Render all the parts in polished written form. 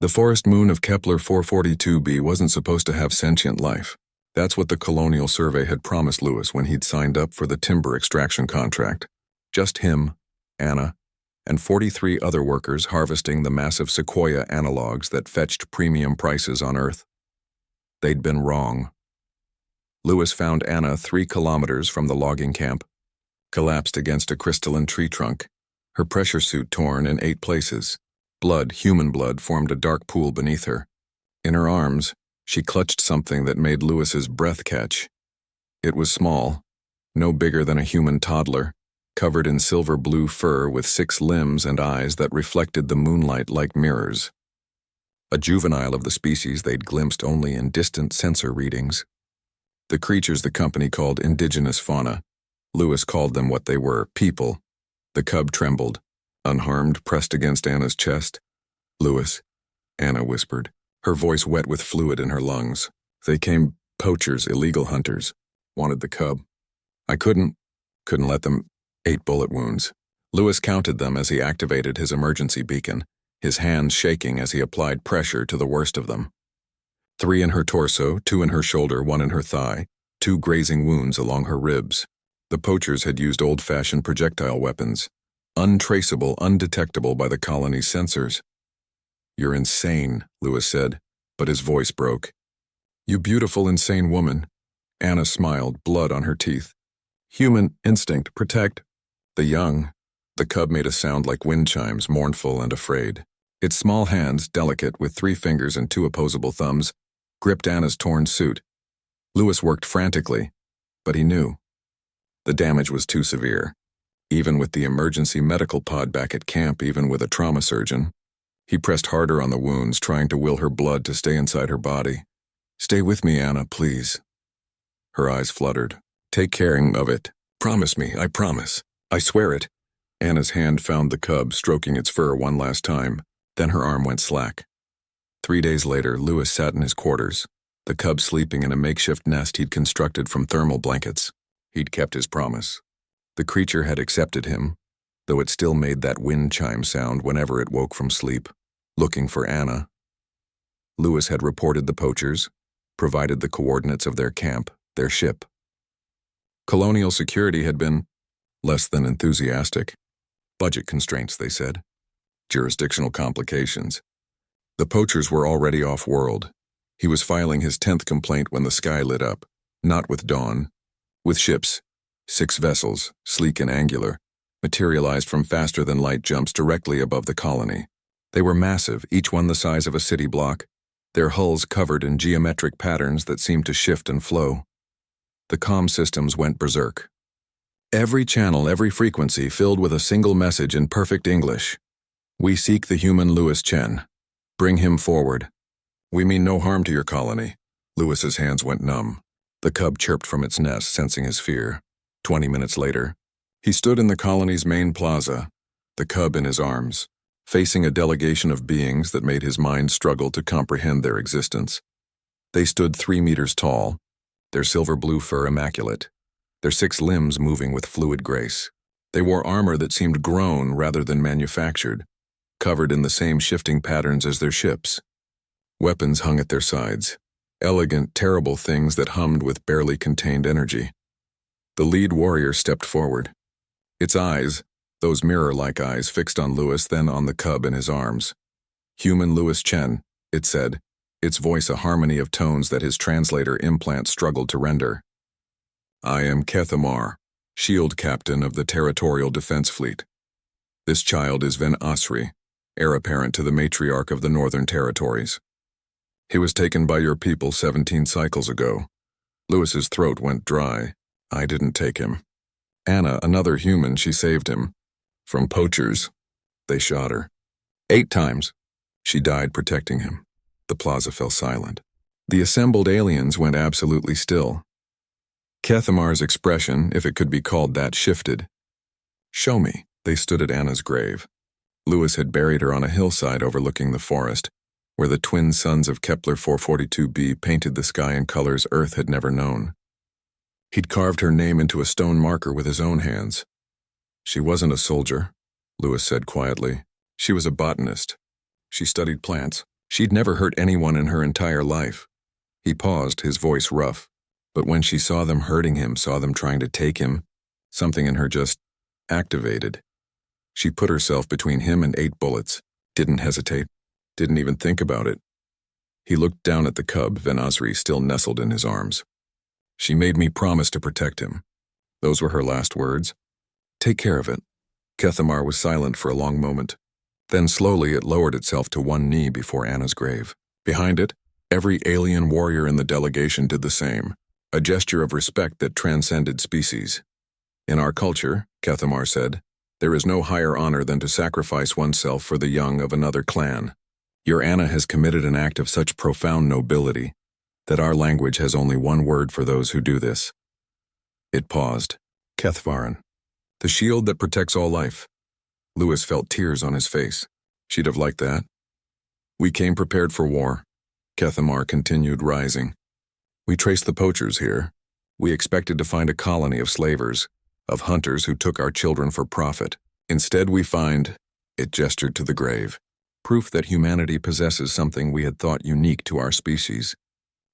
The forest moon of Kepler 442b wasn't supposed to have sentient life. That's what the Colonial Survey had promised Lewis when he'd signed up for the timber extraction contract. Just him, Anna, and 43 other workers harvesting the massive sequoia analogs that fetched premium prices on Earth. They'd been wrong. Lewis found Anna 3 kilometers from the logging camp, collapsed against a crystalline tree trunk, her pressure suit torn in 8 places. Blood, human blood, formed a dark pool beneath her. In her arms, she clutched something that made Lewis's breath catch. It was small, no bigger than a human toddler, covered in silver-blue fur with 6 limbs and eyes that reflected the moonlight like mirrors. A juvenile of the species they'd glimpsed only in distant sensor readings. The creatures the company called indigenous fauna. Lewis called them what they were, people. The cub trembled, unharmed, pressed against Anna's chest. "Lewis," Anna whispered, her voice wet with fluid in her lungs. "They came, poachers, illegal hunters, wanted the cub. I couldn't let them. 8 bullet wounds." Lewis counted them as he activated his emergency beacon, his hands shaking as he applied pressure to the worst of them. 3 in her torso, 2 in her shoulder, 1 in her thigh, 2 grazing wounds along her ribs. The poachers had used old-fashioned projectile weapons, untraceable, undetectable by the colony's sensors. "You're insane," Lewis said, but his voice broke. "You beautiful, insane woman." Anna smiled, blood on her teeth. "Human instinct, protect the young." The cub made a sound like wind chimes, mournful and afraid. Its small hands, delicate with 3 fingers and 2 opposable thumbs, gripped Anna's torn suit. Lewis worked frantically, but he knew. The damage was too severe. Even with the emergency medical pod back at camp, even with a trauma surgeon. He pressed harder on the wounds, trying to will her blood to stay inside her body. "Stay with me, Anna, please." Her eyes fluttered. "Take care of it. Promise me, I promise. I swear it." Anna's hand found the cub, stroking its fur one last time. Then her arm went slack. 3 days later, Lewis sat in his quarters, the cub sleeping in a makeshift nest he'd constructed from thermal blankets. He'd kept his promise. The creature had accepted him, though it still made that wind chime sound whenever it woke from sleep, looking for Anna. Lewis had reported the poachers, provided the coordinates of their camp, their ship. Colonial security had been less than enthusiastic. Budget constraints, they said. Jurisdictional complications. The poachers were already off-world. He was filing his 10th complaint when the sky lit up, not with dawn, with ships. 6 vessels, sleek and angular, materialized from faster-than-light jumps directly above the colony. They were massive, each one the size of a city block, their hulls covered in geometric patterns that seemed to shift and flow. The comm systems went berserk. Every channel, every frequency filled with a single message in perfect English. "We seek the human Lewis Chen. Bring him forward. We mean no harm to your colony." Lewis's hands went numb. The cub chirped from its nest, sensing his fear. 20 minutes later, he stood in the colony's main plaza, the cub in his arms, facing a delegation of beings that made his mind struggle to comprehend their existence. They stood 3 meters tall, their silver-blue fur immaculate, their 6 limbs moving with fluid grace. They wore armor that seemed grown rather than manufactured, covered in the same shifting patterns as their ships. Weapons hung at their sides, elegant, terrible things that hummed with barely contained energy. The lead warrior stepped forward. Its eyes, those mirror-like eyes, fixed on Lewis, then on the cub in his arms. "Human Lewis Chen," it said, its voice a harmony of tones that his translator implant struggled to render. "I am Kethamar, shield captain of the Territorial Defense Fleet. This child is Ven Asri, heir apparent to the matriarch of the Northern Territories. He was taken by your people 17 cycles ago." Lewis's throat went dry. "I didn't take him. Anna, another human, she saved him. From poachers. They shot her. 8 times. She died protecting him." The plaza fell silent. The assembled aliens went absolutely still. Kethamar's expression, if it could be called that, shifted. "Show me." They stood at Anna's grave. Lewis had buried her on a hillside overlooking the forest, where the twin suns of Kepler 442b painted the sky in colors Earth had never known. He'd carved her name into a stone marker with his own hands. "She wasn't a soldier," Lewis said quietly. "She was a botanist. She studied plants. She'd never hurt anyone in her entire life. He paused, his voice rough. But when she saw them hurting him, saw them trying to take him, something in her just activated. She put herself between him and 8 bullets, didn't hesitate, didn't even think about it. He looked down at the cub, Venasri still nestled in his arms. She made me promise to protect him. Those were her last words. Take care of it. Kethamar was silent for a long moment. Then slowly it lowered itself to one knee before Anna's grave. Behind it, every alien warrior in the delegation did the same, a gesture of respect that transcended species. In our culture, Kethamar said, there is no higher honor than to sacrifice oneself for the young of another clan. Your Anna has committed an act of such profound nobility that our language has only one word for those who do this. It paused. Kethvaran. The shield that protects all life. Lewis felt tears on his face. She'd have liked that. We came prepared for war. Kethamar continued, rising. We traced the poachers here. We expected to find a colony of slavers, of hunters who took our children for profit. Instead we find, it gestured to the grave, proof that humanity possesses something we had thought unique to our species,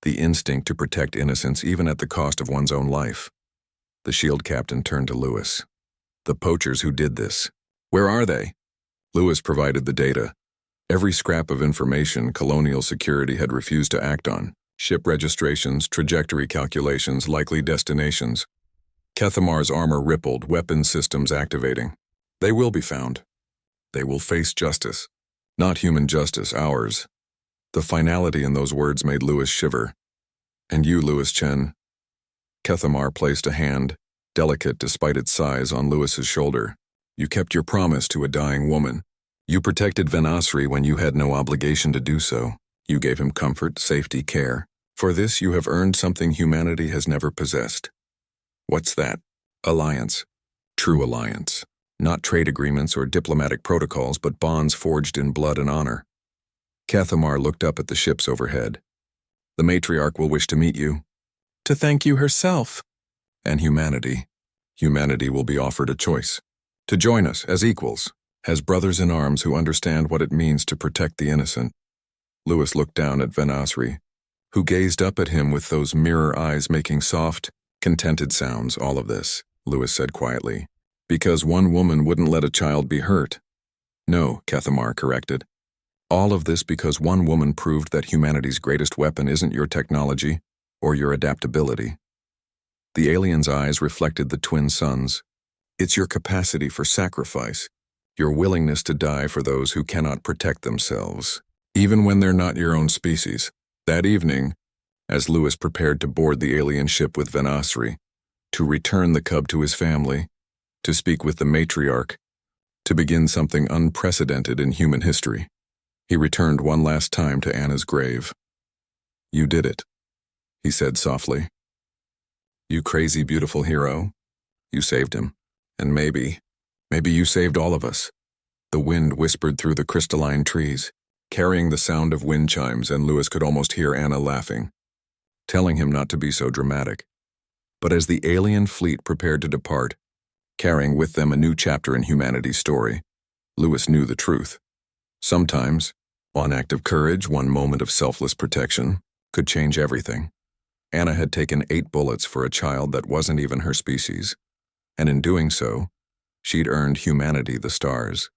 the instinct to protect innocence even at the cost of one's own life. The shield captain turned to Lewis. The poachers who did this. Where are they? Lewis provided the data. Every scrap of information colonial security had refused to act on. Ship registrations, trajectory calculations, likely destinations. Kethamar's armor rippled, weapon systems activating. They will be found. They will face justice. Not human justice, ours. The finality in those words made Lewis shiver. And you, Lewis Chen. Kethamar placed a hand, delicate despite its size, on Lewis's shoulder. You kept your promise to a dying woman. You protected Venasri when you had no obligation to do so. You gave him comfort, safety, care. For this you have earned something humanity has never possessed. What's that? Alliance. True alliance. Not trade agreements or diplomatic protocols, but bonds forged in blood and honor. Kethamar looked up at the ships overhead. The matriarch will wish to meet you. To thank you herself. And humanity. Humanity will be offered a choice. To join us as equals, as brothers in arms who understand what it means to protect the innocent. Lewis looked down at Venasri, who gazed up at him with those mirror eyes making soft, contented sounds. All of this, Lewis said quietly, because one woman wouldn't let a child be hurt. No, Kethamar corrected. All of this because one woman proved that humanity's greatest weapon isn't your technology or your adaptability. The alien's eyes reflected the twin suns. It's your capacity for sacrifice, your willingness to die for those who cannot protect themselves, even when they're not your own species. That evening, as Lewis prepared to board the alien ship with Venasri, to return the cub to his family, to speak with the matriarch, to begin something unprecedented in human history, he returned one last time to Anna's grave. You did it, he said softly. You crazy, beautiful hero. You saved him. And maybe you saved all of us. The wind whispered through the crystalline trees, carrying the sound of wind chimes, and Lewis could almost hear Anna laughing, telling him not to be so dramatic. But as the alien fleet prepared to depart, carrying with them a new chapter in humanity's story, Lewis knew the truth. Sometimes, one act of courage, one moment of selfless protection, could change everything. Anna had taken 8 bullets for a child that wasn't even her species. And in doing so, she'd earned humanity the stars.